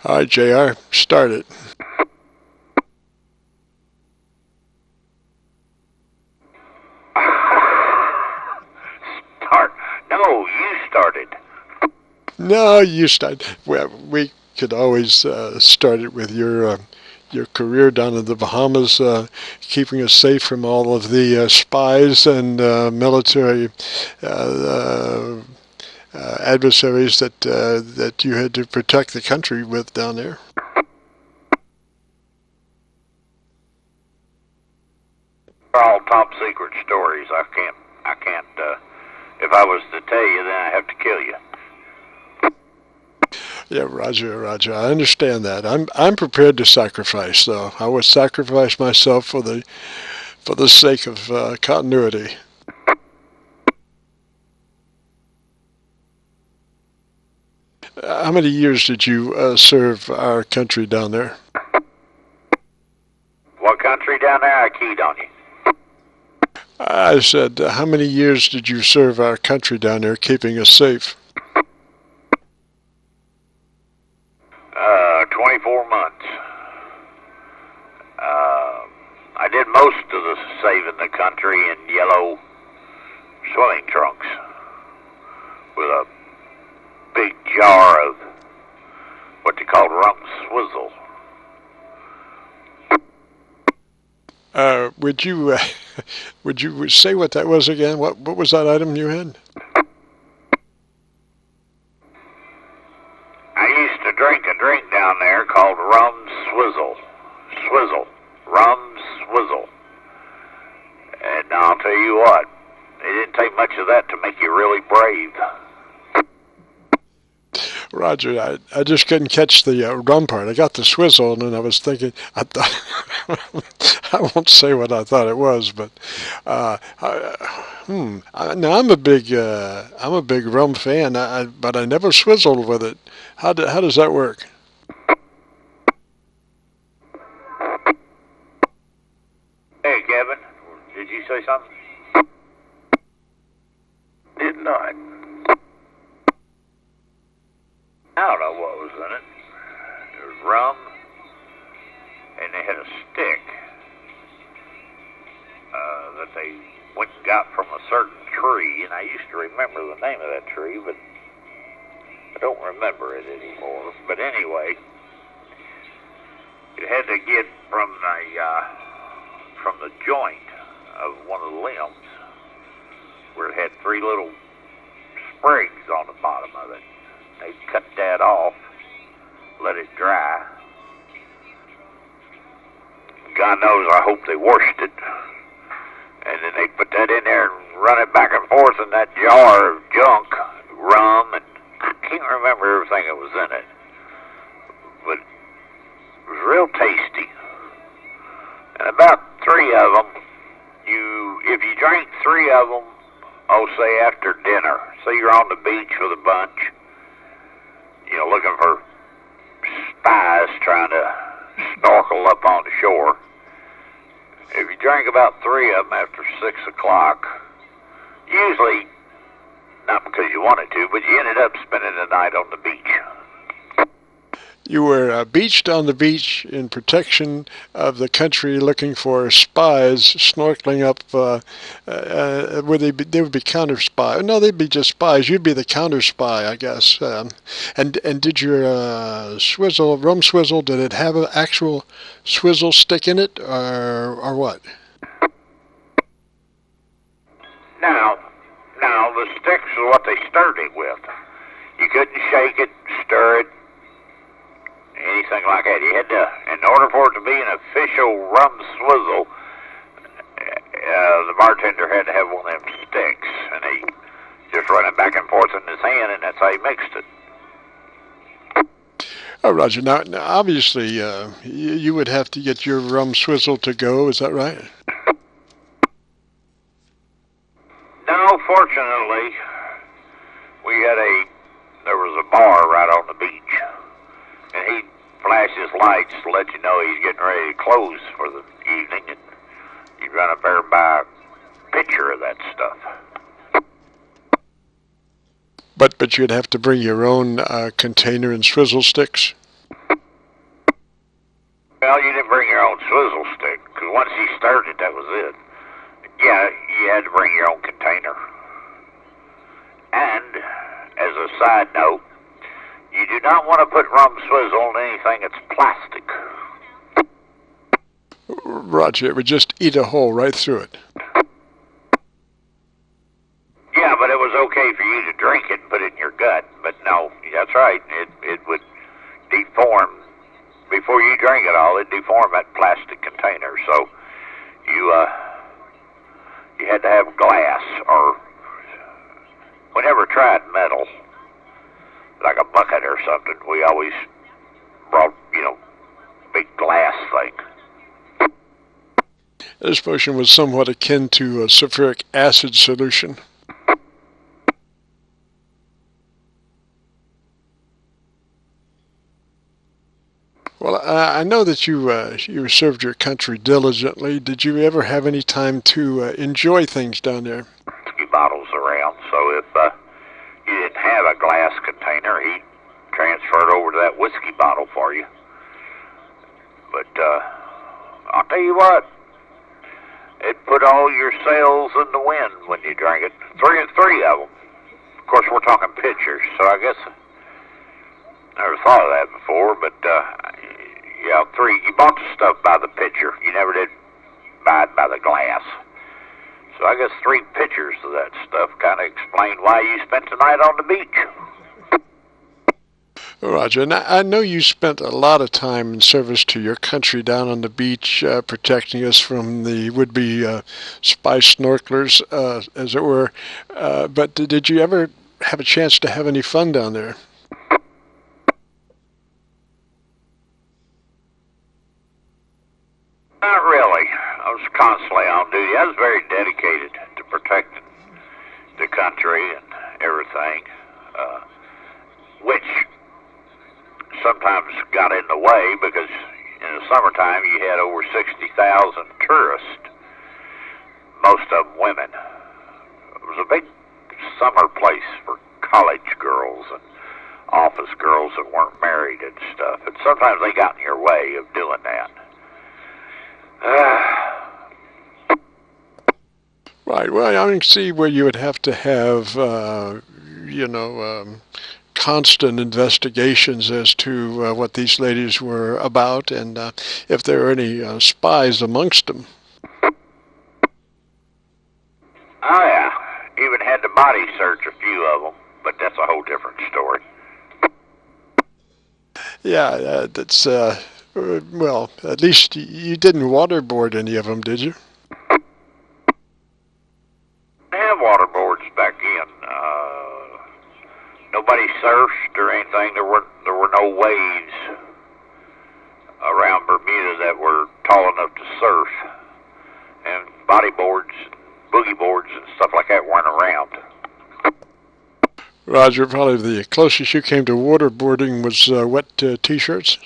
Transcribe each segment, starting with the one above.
All right, JR, start it. No, you started. No, you start. Well, we could always start it with your career down in the Bahamas, keeping us safe from all of the spies and military adversaries that you had to protect the country with down there. They're all top secret stories. I can't. If I was to tell you, then I have to kill you. Yeah, Roger. I understand that. I'm prepared to sacrifice, though. I would sacrifice myself for the sake of continuity. How many years did you serve our country down there? What country down there? I keyed on you. I said, how many years did you serve our country down there, keeping us safe? 24 months. I did most of the saving the country in yellow swimming trunks with a big jar of what they call rum swizzle. Would you say what that was again? What was that item you had? I used to drink a drink down there called rum swizzle. Rum swizzle. And I'll tell you what, it didn't take much of that to make you really brave. Roger, I just couldn't catch the rum part. I got the swizzle, and then I was thinking, I won't say what I thought it was, but now I'm a big rum fan, but I never swizzled with it. How does that work? Hey, Kevin, did you say something? Did not. I don't know what was in it. There was rum, and they had a stick that they went and got from a certain tree, and I used to remember the name of that tree, but I don't remember it anymore. But anyway, it had to get from the joint of one of the limbs, where it had 3 little sprigs on the bottom of it. They cut that off, let it dry. God knows, I hope they washed it. And then they put that in there and run it back and forth in that jar of junk, rum, and I can't remember everything that was in it. But it was real tasty. And about 3 of them, if you drank 3 of them, say after dinner, say you're on the beach with a bunch, looking for spies trying to snorkel up on the shore. If you drank about 3 of them after 6 o'clock, usually not because you wanted to, but you ended up spending the night on the beach. You were beached on the beach in protection of the country, looking for spies snorkeling up. They would be counter spy. No, they'd be just spies. You'd be the counter spy, I guess. And did your rum swizzle? Did it have an actual swizzle stick in it, or what? Now the sticks are what they stirred it with. You couldn't shake it, stir it. Anything like that. You had to, in order for it to be an official rum swizzle, the bartender had to have one of them sticks, and he just run it back and forth in his hand, and that's how he mixed it. Oh, Roger. Now obviously, you would have to get your rum swizzle to go. Is that right? No, fortunately, there was a bar right on the beach. And he'd flash his lights to let you know he's getting ready to close for the evening, and you'd run up there and buy a pitcher of that stuff. But you'd have to bring your own container and swizzle sticks? Well, you didn't bring your own swizzle stick, because once you started, that was it. Yeah, you had to bring your own container. And, as a side note, you do not want to put rum swizzle in anything that's plastic. Roger, it would just eat a hole right through it. Yeah, but it was okay for you to drink it and put it in your gut. But no, that's right, it would deform. Before you drank it all, it'd deform that plastic container. So you had to have glass, or we never tried metal, like a bucket or something. We always brought, big glass thing. This potion was somewhat akin to a sulfuric acid solution. Well, I know that you served your country diligently. Did you ever have any time to enjoy things down there? Whiskey bottles around, so if you didn't have a glass container, he'd transfer it over to that whiskey bottle for you. But I'll tell you what, it put all your sails in the wind when you drank it. Three of them. Of course, we're talking pitchers, so I guess I never thought of that before, but yeah, three. You bought the stuff by the pitcher. You never did buy it by the glass. So I guess 3 pitchers of that stuff kind of explained why you spent the night on the beach. Roger, and I know you spent a lot of time in service to your country down on the beach, protecting us from the would-be spy snorkelers, as it were. But did you ever have a chance to have any fun down there? Not really. I was constantly on duty. I was very dedicated to protecting the country and everything, which sometimes got in the way because in the summertime you had over 60,000 tourists, most of them women. It was a big summer place for college girls and office girls that weren't married and stuff, and sometimes they got in your way of doing that. Right. Well, I can see where you would have to have, constant investigations as to what these ladies were about, and if there were any spies amongst them. Oh yeah, even had to body search a few of them, but that's a whole different story. Yeah, that's well, at least you didn't waterboard any of them, did you? They have waterboards back in. Nobody surfed or anything. There were no waves around Bermuda that were tall enough to surf, and bodyboards, boogie boards, and stuff like that weren't around. Roger, probably the closest you came to waterboarding was wet T-shirts.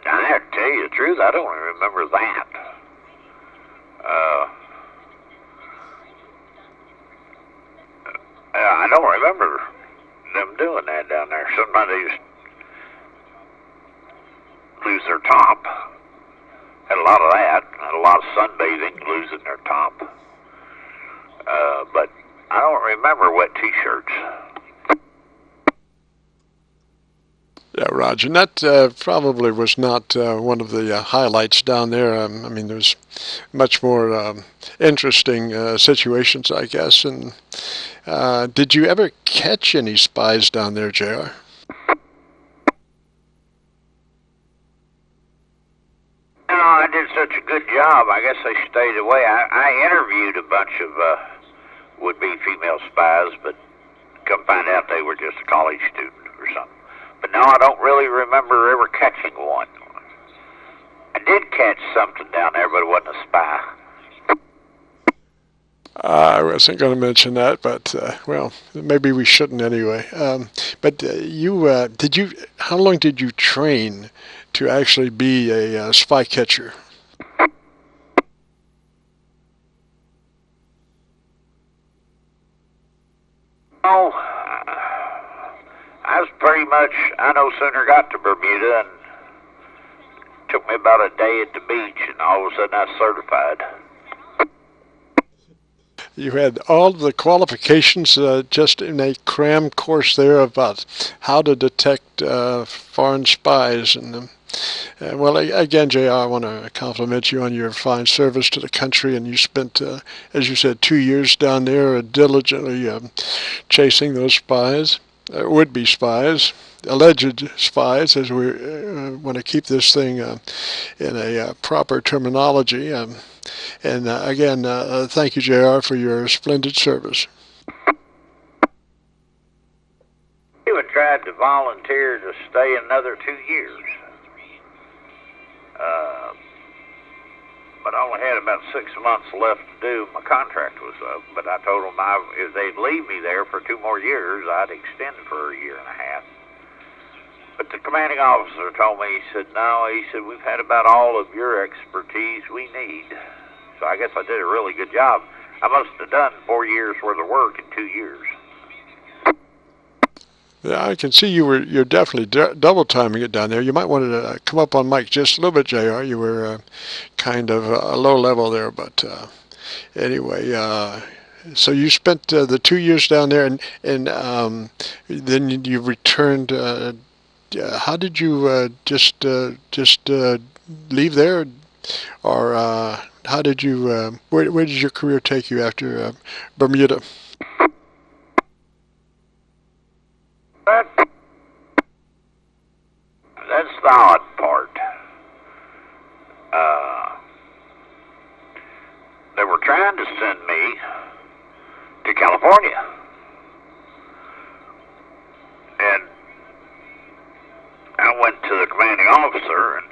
I have to tell you the truth, I don't remember that. I don't remember them doing that down there. Sometimes they just lose their top. Had a lot of that. Had a lot of sunbathing, losing their top. But I don't remember wet T-shirts. Yeah, Roger. And that probably was not one of the highlights down there. I mean, there's much more interesting situations, I guess. And did you ever catch any spies down there, JR? No, I did such a good job. I guess they stayed away. I interviewed a bunch of would-be female spies, but come find out they were just a college student or something. But no, I don't really remember ever catching one. I did catch something down there, but it wasn't a spy. I wasn't going to mention that, but, well, maybe we shouldn't anyway. But how long did you train to actually be a spy catcher? know, I was pretty much, I no sooner got to Bermuda and took me about a day at the beach, and all of a sudden I was certified. You had all of the qualifications just in a cram course there about how to detect foreign spies. And well, again, JR, I want to compliment you on your fine service to the country. And you spent, as you said, 2 years down there diligently chasing those spies, would-be spies, alleged spies, as we want to keep this thing in a proper terminology. And again, thank you, JR, for your splendid service. I even tried to volunteer to stay another 2 years. But I only had about 6 months left to do. My contract was up, but I told them if they'd leave me there for 2 more years, I'd extend it for a year and a half. But the commanding officer told me, he said, no, he said, we've had about all of your expertise we need. So I guess I did a really good job. I must have done 4 years worth of work in 2 years. Yeah, I can see you're definitely double timing it down there. You might want to come up on mic just a little bit, JR. You were kind of a low level there, but anyway. So you spent the 2 years down there, and then you returned. How did you just leave there, or how did you? Where did your career take you after Bermuda? That's the odd part. They were trying to send me to California. And I went to the commanding officer and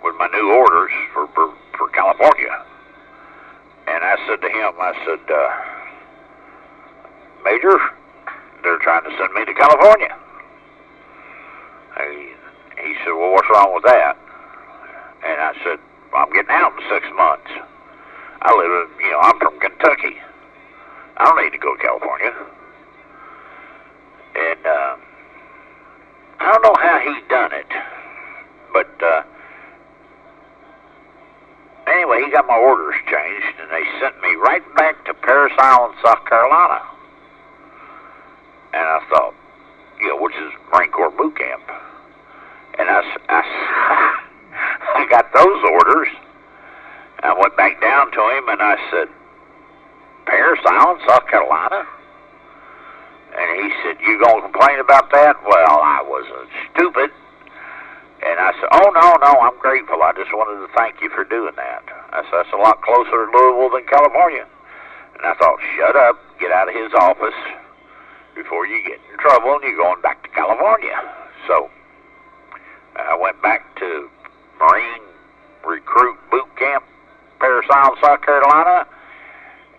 with my new orders for California. And I said to him, I said, Major, they're trying to send me to California. He said, well, what's wrong with that? And I said, well, I'm getting out in 6 months. I live in, I'm from Kentucky. I don't need to go to California. And I don't know how he done it, but anyway, he got my orders changed, and they sent me right back to Parris Island, South Carolina. And I thought, which is Marine Corps boot camp. And I got those orders. I went back down to him and I said, Parris Island, South Carolina? And he said, you gonna complain about that? Well, I was stupid. And I said, oh, no, I'm grateful. I just wanted to thank you for doing that. I said, that's a lot closer to Louisville than California. And I thought, shut up, get out of his office before you get in trouble and you're going back to California. So I went back to Marine Recruit Boot Camp, Parris Island, South Carolina,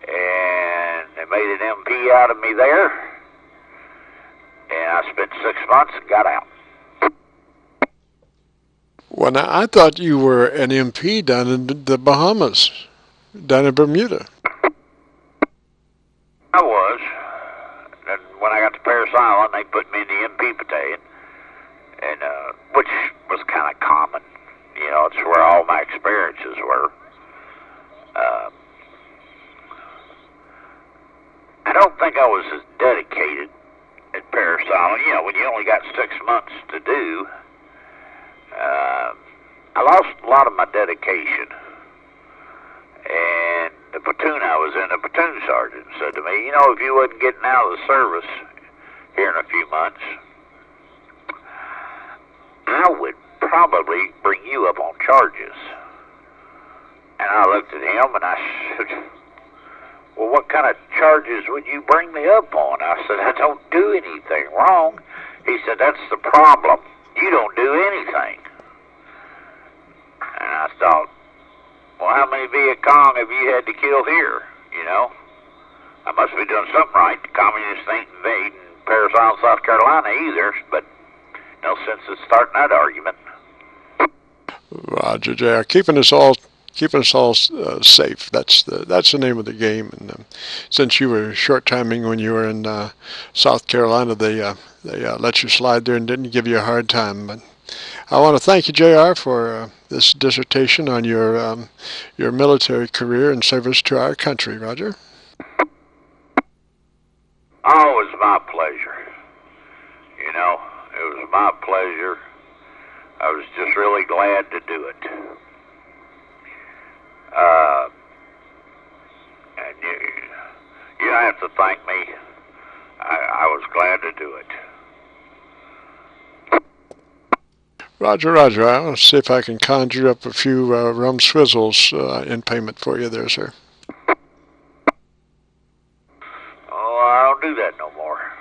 and they made an MP out of me there, and I spent 6 months and got out. Well, now, I thought you were an MP down in the Bahamas, down in Bermuda. I was. And when I got to Parris Island, they put me in the MP battalion, and which was kind of common. It's where all my experiences were. I don't think I was as dedicated at Parris Island. When you only got 6 months to do, I lost a lot of my dedication. And the platoon I was in, the platoon sergeant said to me, if you wasn't getting out of the service here in a few months, I would probably bring you up on charges. And I looked at him and I said, well, what kind of charges would you bring me up on? I said, I don't do anything wrong. He said, that's the problem. You don't do anything. And I thought, well, how many Viet Cong have you had to kill here? I must be doing something right. The communists ain't invading Parris Island, South Carolina either, but no sense in starting that argument. Roger, JR. Keeping keeping us all safe. That's the name of the game. And since you were short-timing when you were in South Carolina, they let you slide there and didn't give you a hard time. But I want to thank you, JR, for this dissertation on your military career and service to our country. Roger. Oh, it was my pleasure. You know, it was my pleasure. I was just really glad to do it. And you don't have to thank me. I was glad to do it. Roger, Roger. I want to see if I can conjure up a few rum swizzles in payment for you there, sir. Oh, I don't do that no more.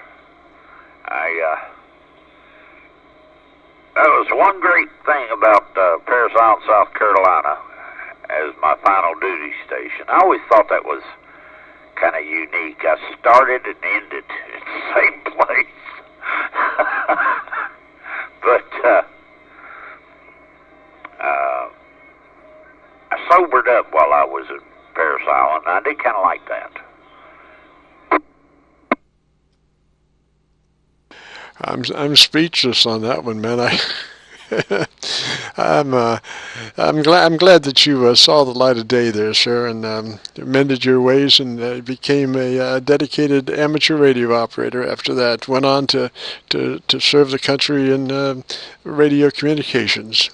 That was one great thing about Parris Island, South Carolina, as my final duty station. I always thought that was kind of unique. I started and ended in the same place. But I sobered up while I was at Parris Island. I did kind of like that. I'm speechless on that one, man. I'm glad that you saw the light of day there, sir, and amended your ways and became a dedicated amateur radio operator. After that, went on to serve the country in radio communications.